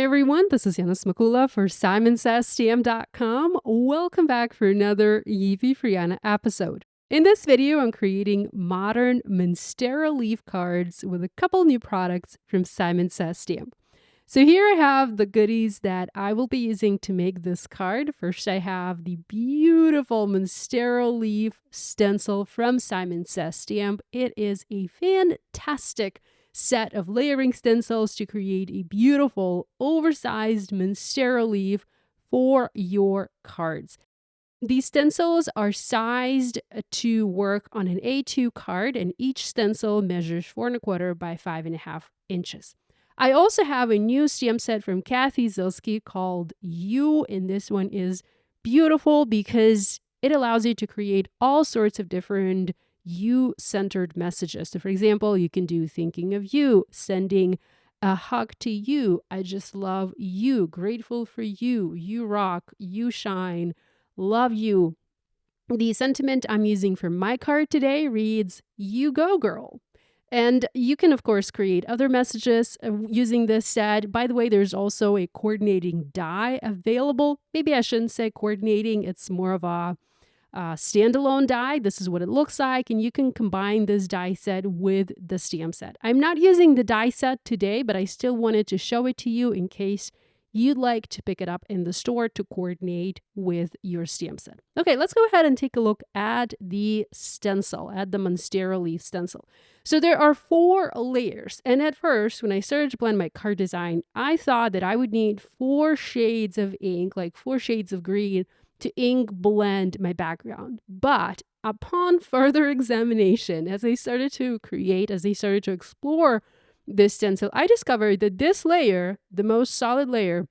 Hi everyone, this is Yana Smakula for SimonsSTM.com. Welcome back for another Yeefy for Yana episode. In this video, I'm creating modern Monstera leaf cards with a couple new products from SimonsSTM. So here I have the goodies that I will be using to make this card. First, I have the beautiful Monstera leaf stencil from SimonsSTM. It is a fantastic set of layering stencils to create a beautiful, oversized Monstera leaf for your cards. These stencils are sized to work on an A2 card, and each stencil measures 4¼ by 5½ inches. I also have a new stamp set from Kathy Zilski called You, and this one is beautiful because it allows you to create all sorts of different you-centered messages. So for example, you can do thinking of you, sending a hug to you, I just love you, grateful for you, you rock, you shine, love you. The sentiment I'm using for my card today reads, you go girl. And you can, of course, create other messages using this set. By the way, there's also a coordinating die available. Maybe I shouldn't say coordinating. It's more of a standalone die. This is what it looks like, and you can combine this die set with the stamp set. I'm not using the die set today, but I still wanted to show it to you in case you'd like to pick it up in the store to coordinate with your stamp set. Okay, let's go ahead and take a look at the stencil, at the Monstera leaf stencil. So there are 4 layers, and at first, when I started to plan my card design, I thought that I would need 4 shades of ink, like 4 shades of green, to ink blend my background. But upon further examination, as I started to create, as I started to explore this stencil, I discovered that this layer, the most solid layer,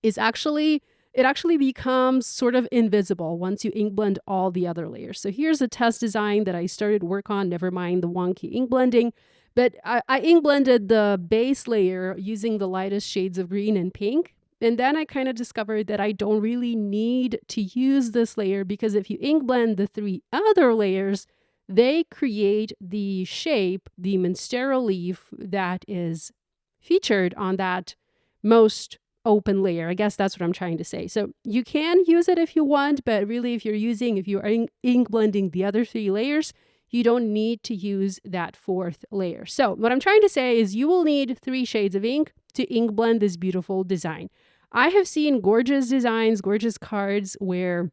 is actually becomes sort of invisible once you ink blend all the other layers. So here's a test design that I started work on, never mind the wonky ink blending. But I ink blended the base layer using the lightest shades of green and pink. And then I kind of discovered that I don't really need to use this layer because if you ink blend the 3 other layers, they create the shape, the Monstera leaf that is featured on that most open layer. I guess that's what I'm trying to say. So you can use it if you want, but really if you are ink blending the other 3 layers, you don't need to use that 4th layer. So what I'm trying to say is you will need 3 shades of ink to ink blend this beautiful design. I have seen gorgeous designs, gorgeous cards where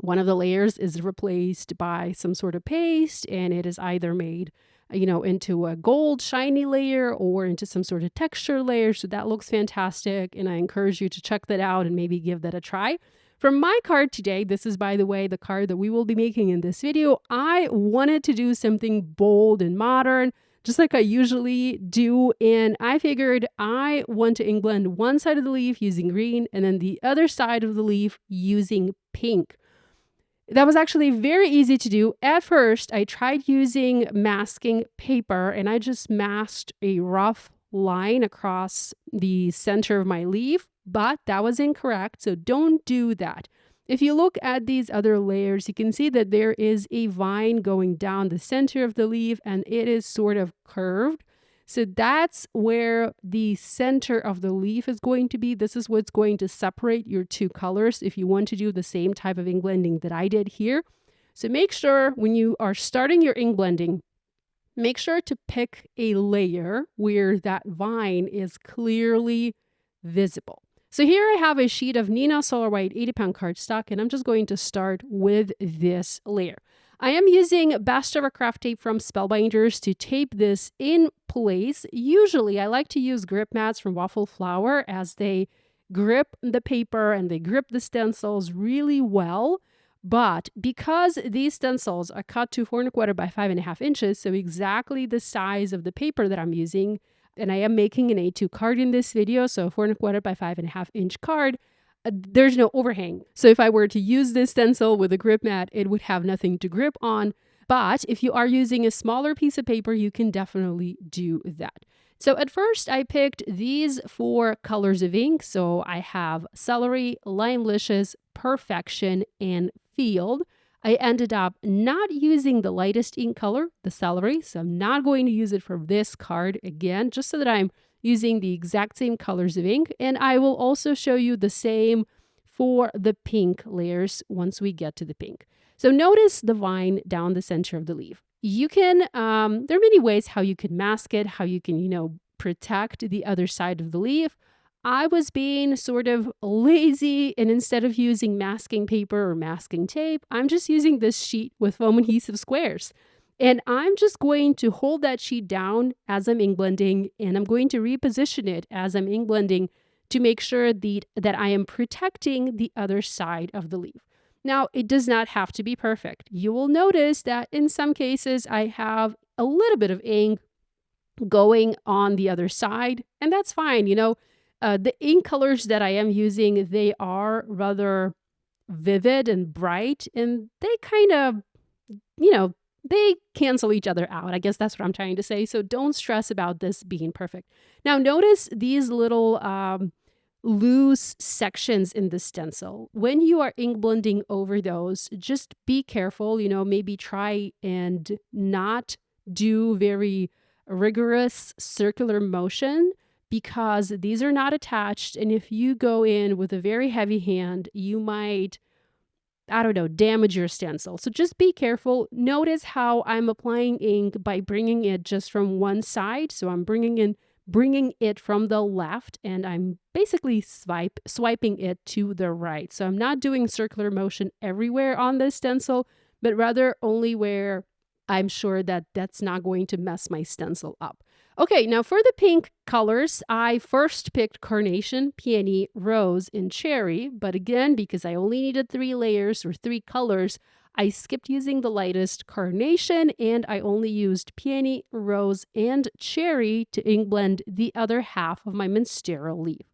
one of the layers is replaced by some sort of paste and it is either made, into a gold shiny layer or into some sort of texture layer. So that looks fantastic. And I encourage you to check that out and maybe give that a try. For my card today, this is, by the way, the card that we will be making in this video. I wanted to do something bold and modern, just like I usually do. And I figured I want to ink blend one side of the leaf using green and then the other side of the leaf using pink. That was actually very easy to do. At first, I tried using masking paper and I just masked a rough line across the center of my leaf, but that was incorrect. So don't do that. If you look at these other layers, you can see that there is a vine going down the center of the leaf and it is sort of curved. So that's where the center of the leaf is going to be. This is what's going to separate your 2 colors if you want to do the same type of ink blending that I did here. So make sure when you are starting your ink blending, make sure to pick a layer where that vine is clearly visible. So here I have a sheet of Neenah Solar White 80-pound cardstock, and I'm just going to start with this layer. I am using Best Ever Craft tape from Spellbinders to tape this in place. Usually I like to use grip mats from Waffle Flower as they grip the paper and they grip the stencils really well. But because these stencils are cut to 4¼ by 5½ inches, so exactly the size of the paper that I'm using, and I am making an A2 card in this video, so 4¼ by 5½ inch card, there's no overhang. So if I were to use this stencil with a grip mat, it would have nothing to grip on. But if you are using a smaller piece of paper, you can definitely do that. So at first I picked these 4 colors of ink. So I have Celery, Limelicious, Pearfection, and Field. I ended up not using the lightest ink color, the Celery, so I'm not going to use it for this card again, just so that I'm using the exact same colors of ink. And I will also show you the same for the pink layers once we get to the pink. So notice the vine down the center of the leaf. You can, there are many ways how you can mask it, how you can, protect the other side of the leaf. I was being sort of lazy, and instead of using masking paper or masking tape, I'm just using this sheet with foam adhesive squares. And I'm just going to hold that sheet down as I'm ink blending, and I'm going to reposition it as I'm ink blending to make sure that I am protecting the other side of the leaf. Now, it does not have to be perfect. You will notice that in some cases, I have a little bit of ink going on the other side, and that's fine. The ink colors that I am using, they are rather vivid and bright, and they kind of, they cancel each other out. I guess that's what I'm trying to say. So don't stress about this being perfect. Now, notice these little loose sections in the stencil. When you are ink blending over those, just be careful, maybe try and not do very rigorous circular motion, because these are not attached. And if you go in with a very heavy hand, you might, damage your stencil. So just be careful. Notice how I'm applying ink by bringing it just from one side. So I'm bringing it from the left, and I'm basically swiping it to the right. So I'm not doing circular motion everywhere on this stencil, but rather only where I'm sure that that's not going to mess my stencil up. Okay, now for the pink colors, I first picked carnation, peony, rose, and cherry. But again, because I only needed 3 layers or 3 colors, I skipped using the lightest carnation, and I only used peony, rose, and cherry to ink blend the other half of my Monstera leaf.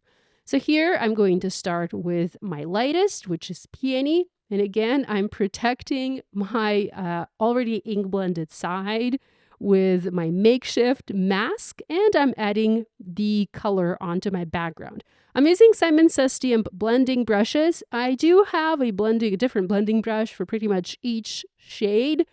So here I'm going to start with my lightest, which is peony. And again, I'm protecting my already ink blended side with my makeshift mask, and I'm adding the color onto my background. I'm using Simon Says Stamp blending brushes. I do have a different blending brush for pretty much each shade,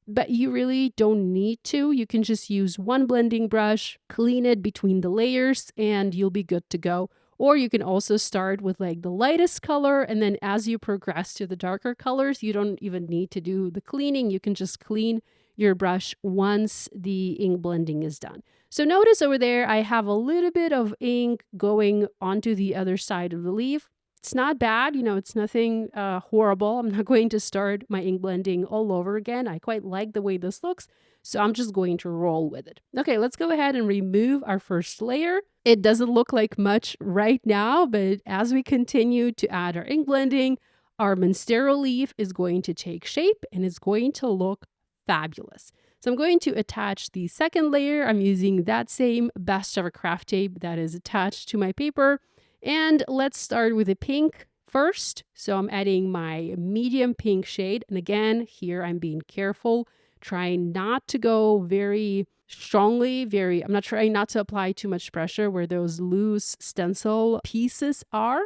but you really don't need to. You can just use one blending brush, clean it between the layers, and you'll be good to go. Or you can also start with like the lightest color, and then as you progress to the darker colors, you don't even need to do the cleaning. You can just clean your brush once the ink blending is done. So notice over there, I have a little bit of ink going onto the other side of the leaf. It's not bad, it's nothing horrible. I'm not going to start my ink blending all over again. I quite like the way this looks, so I'm just going to roll with it. Okay, let's go ahead and remove our first layer. It doesn't look like much right now, but as we continue to add our ink blending, our Monstera leaf is going to take shape and it's going to look fabulous. So I'm going to attach the second layer. I'm using that same Best Ever Craft tape that is attached to my paper. And let's start with the pink first. So I'm adding my medium pink shade. And again, here I'm being careful, trying not to go very strongly, I'm not trying not to apply too much pressure where those loose stencil pieces are.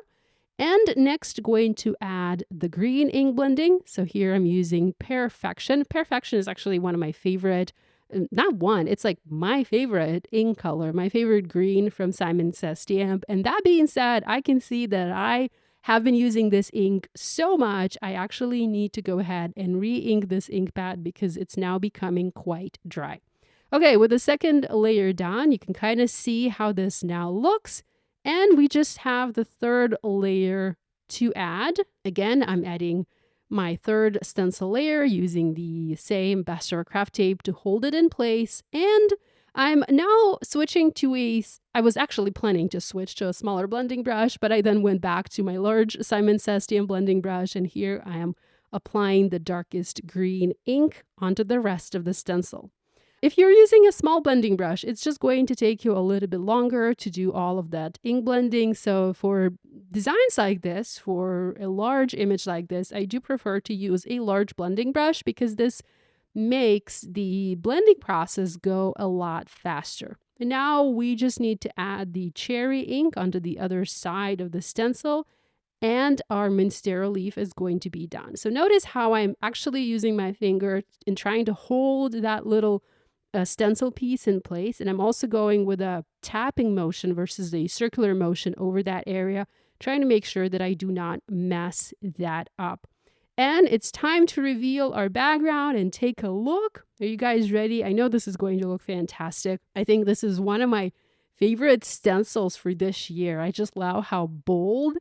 And next, going to add the green ink blending. So here I'm using Pearfection. Pearfection is actually one of my favorite, it's like my favorite ink color, my favorite green from Simon Says Stamp. And that being said, I can see that I have been using this ink so much, I actually need to go ahead and re-ink this ink pad because it's now becoming quite dry. Okay, with the second layer done, you can kind of see how this now looks. And we just have the third layer to add. Again, I'm adding my third stencil layer using the same Best Ever Craft tape to hold it in place. And I'm now switching to I was actually planning to switch to a smaller blending brush, but I then went back to my large Simon Says Stamp blending brush, and here I am applying the darkest green ink onto the rest of the stencil. If you're using a small blending brush, it's just going to take you a little bit longer to do all of that ink blending. So for designs like this, for a large image like this, I do prefer to use a large blending brush because this makes the blending process go a lot faster. And now we just need to add the cherry ink onto the other side of the stencil, and our Monstera leaf is going to be done. So notice how I'm actually using my finger and trying to hold that little a stencil piece in place, and I'm also going with a tapping motion versus a circular motion over that area, trying to make sure that I do not mess that up. And it's time to reveal our background and take a look. Are you guys ready? I know this is going to look fantastic. I think this is one of my favorite stencils for this year. I just love how bold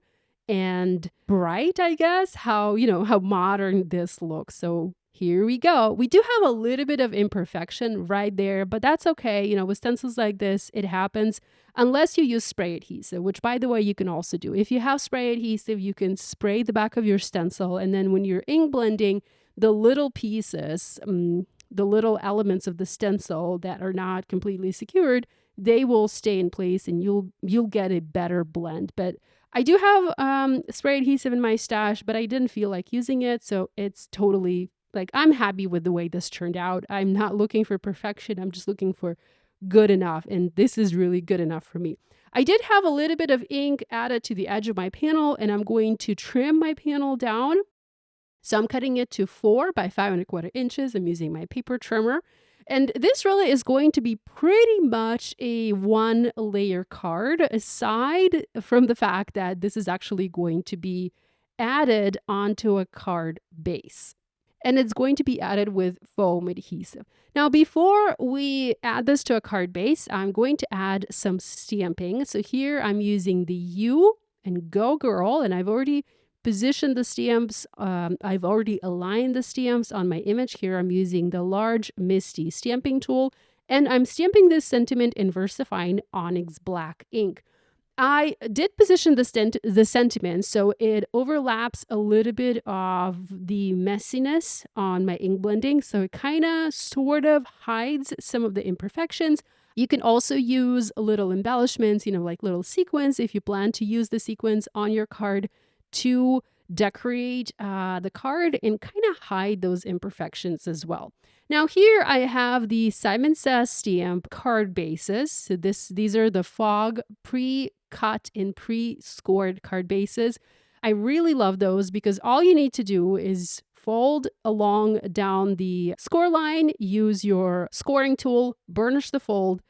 and bright, I guess, how modern this looks. So here we go. We do have a little bit of imperfection right there, but that's okay. With stencils like this, it happens unless you use spray adhesive, which, by the way, you can also do. If you have spray adhesive, you can spray the back of your stencil, and then when you're ink blending, the little pieces, the little elements of the stencil that are not completely secured, they will stay in place and you'll get a better blend. But I do have spray adhesive in my stash, but I didn't feel like using it, so it's totally I'm happy with the way this turned out. I'm not looking for perfection. I'm just looking for good enough, and this is really good enough for me. I did have a little bit of ink added to the edge of my panel, and I'm going to trim my panel down. So I'm cutting it to 4 by 5¼ inches. I'm using my paper trimmer. And this really is going to be pretty much a 1-layer card, aside from the fact that this is actually going to be added onto a card base. And it's going to be added with foam adhesive. Now, before we add this to a card base, I'm going to add some stamping. So here I'm using the U and Go Girl, and I've already positioned the stamps. I've already aligned the stamps on my image. Here I'm using the large Misty stamping tool, and I'm stamping this sentiment in VersaFine Onyx Black ink. I did position the sentiment so it overlaps a little bit of the messiness on my ink blending, so it kind of sort of hides some of the imperfections. You can also use little embellishments, like little sequins, if you plan to use the sequins on your card to decorate the card and kind of hide those imperfections as well. Now here I have the Simon Says stamp card bases. So these are the Fog pre-cut and pre-scored card bases. I really love those because all you need to do is fold along down the score line, use your scoring tool, burnish the fold,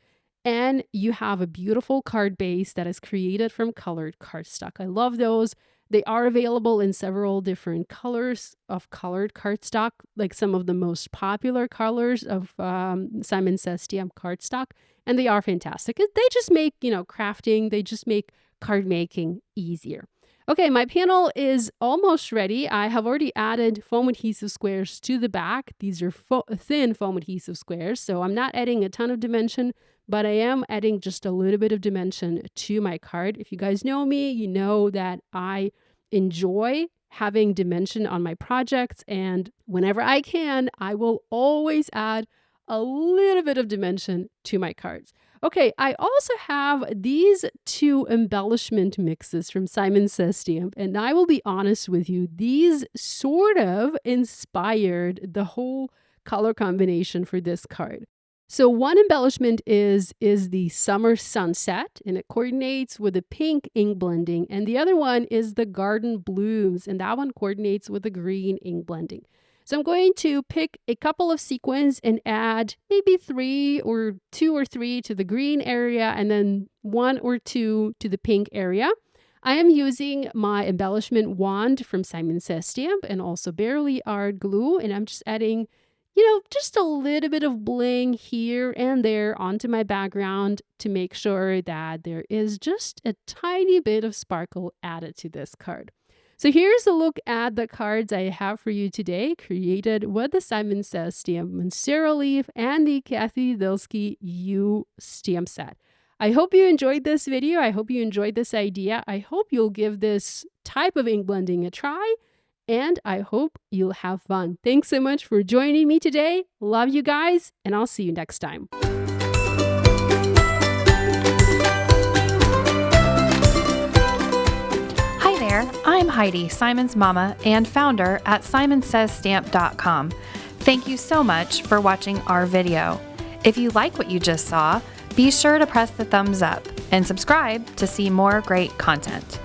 and you have a beautiful card base that is created from colored cardstock. I love those. They are available in several different colors of colored cardstock, like some of the most popular colors of Simon Says stamp cardstock, and they are fantastic. They just make, crafting, they just make card making easier. Okay, my panel is almost ready. I have already added foam adhesive squares to the back. These are thin foam adhesive squares, so I'm not adding a ton of dimension, but I am adding just a little bit of dimension to my card. If you guys know me, you know that I enjoy having dimension on my projects, and whenever I can, I will always add a little bit of dimension to my cards. Okay, I also have these 2 embellishment mixes from Simon Says Stamp, and I will be honest with you, these sort of inspired the whole color combination for this card. So one embellishment is the Summer Sunset, and it coordinates with the pink ink blending, and the other one is the Garden Blooms, and that one coordinates with the green ink blending. So I'm going to pick a couple of sequins and add maybe 2 or 3 to the green area, and then 1 or 2 to the pink area. I am using my embellishment wand from Simon Says Stamp and also Barely Art glue, and I'm just adding just a little bit of bling here and there onto my background to make sure that there is just a tiny bit of sparkle added to this card. So here's a look at the cards I have for you today, created with the Simon Says Stamp Monstera leaf and the Kathy Dilsky U stamp set. I hope you enjoyed this video. I hope you enjoyed this idea. I hope you'll give this type of ink blending a try, and I hope you'll have fun. Thanks so much for joining me today. Love you guys, and I'll see you next time. Hi there, I'm Heidi, Simon's mama and founder at simonsaysstamp.com. Thank you so much for watching our video. If you like what you just saw, be sure to press the thumbs up and subscribe to see more great content.